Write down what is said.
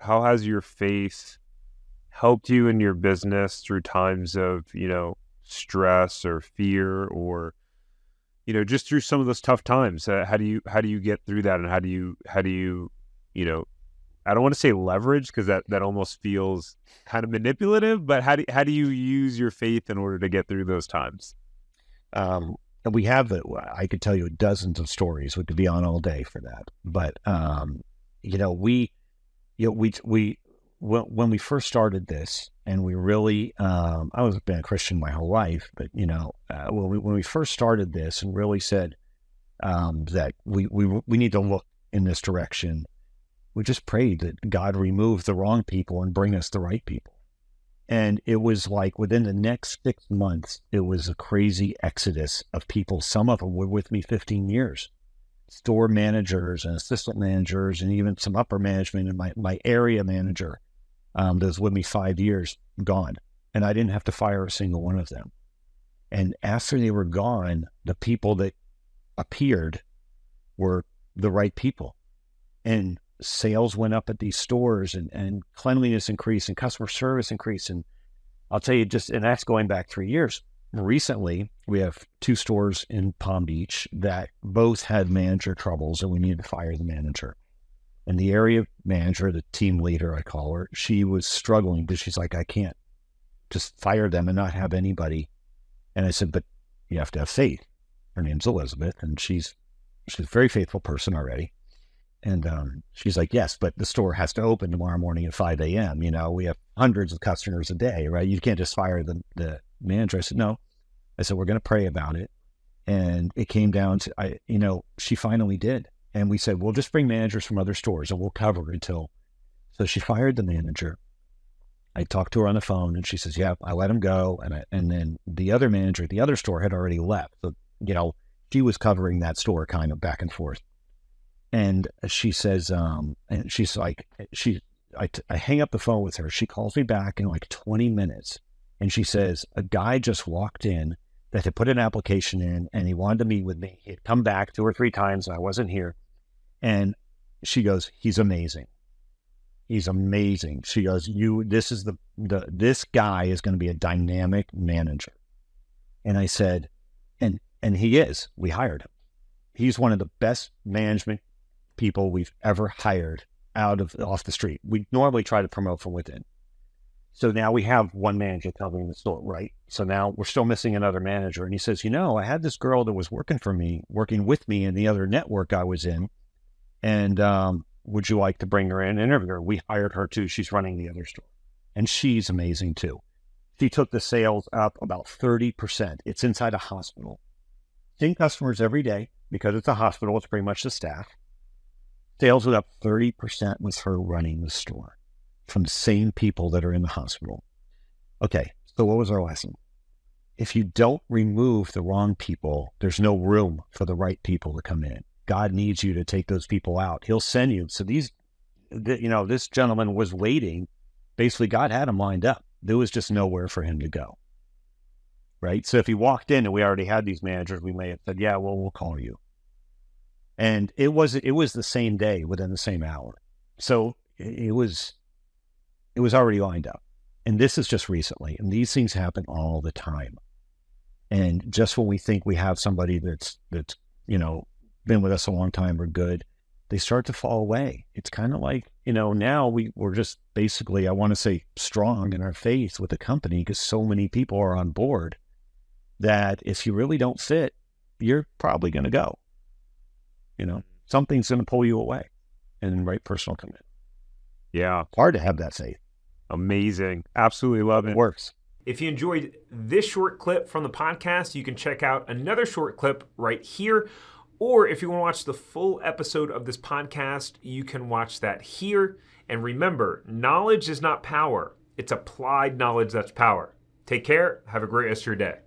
how has your faith helped you in your business through times of, stress or fear or, just through some of those tough times? How do you get through that? And how do you, you know, I don't want to say leverage because that almost feels kind of manipulative, but how do you use your faith in order to get through those times? And we have I could tell you dozens of stories. We could be on all day for that. But we when we first started this, and we really, I was been a Christian my whole life, but when we first started this and really said that we need to look in this direction, we just prayed that God remove the wrong people and bring us the right people. And it was like within the next 6 months, it was a crazy exodus of people. Some of them were with me 15 years, store managers and assistant managers, and even some upper management, and my area manager that was with me 5 years, gone. And I didn't have to fire a single one of them. And after they were gone, the people that appeared were the right people. And sales went up at these stores, and cleanliness increased, and customer service increased. And I'll tell you, and that's going back 3 years. Recently, we have 2 stores in Palm Beach that both had manager troubles, and we needed to fire the manager. And the area manager, the team leader, I call her, she was struggling because she's like, I can't just fire them and not have anybody. And I said, but you have to have faith. Her name's Elizabeth, and she's a very faithful person already. And she's like, yes, but the store has to open tomorrow morning at 5 a.m. We have hundreds of customers a day, right? You can't just fire the manager. I said, no. I said, we're going to pray about it. And it came down to, she finally did. And we said, we'll just bring managers from other stores and we'll cover until. So she fired the manager. I talked to her on the phone, and she says, yeah, I let him go. And then the other manager at the other store had already left. So, she was covering that store kind of back and forth. And she says, and she's like, I hang up the phone with her. She calls me back in like 20 minutes. And she says, a guy just walked in that had put an application in, and he wanted to meet with me. He had come back 2 or 3 times, and I wasn't here. And she goes, he's amazing. He's amazing. She goes, this guy is going to be a dynamic manager. And I said, and he is. We hired him. He's one of the best management people we've ever hired off the street. We normally try to promote from within. So now we have one manager covering the store, right? So now we're still missing another manager. And he says, I had this girl that was working with me in the other network I was in. And would you like to bring her in and interview her? We hired her too. She's running the other store. And she's amazing too. She took the sales up about 30%. It's inside a hospital. Seeing customers every day, because it's a hospital, it's pretty much the staff. Sales was up 30% with her running the store from the same people that are in the hospital. Okay, so what was our lesson? If you don't remove the wrong people, there's no room for the right people to come in. God needs you to take those people out. He'll send you. So this gentleman was waiting. Basically, God had him lined up. There was just nowhere for him to go. Right? So if he walked in and we already had these managers, we may have said, yeah, well, we'll call you. And it was the same day within the same hour. So it was already lined up. And this is just recently. And these things happen all the time. And just when we think we have somebody that's been with us a long time or good, they start to fall away. It's kind of like, now we're just basically, I want to say, strong in our faith with the company because so many people are on board that if you really don't fit, you're probably going to go. Something's going to pull you away, and the right person will come in. Yeah. Hard to have that faith. Amazing. Absolutely love it. It works. If you enjoyed this short clip from the podcast, you can check out another short clip right here. Or if you want to watch the full episode of this podcast, you can watch that here. And remember, knowledge is not power. It's applied knowledge that's power. Take care. Have a great rest of your day.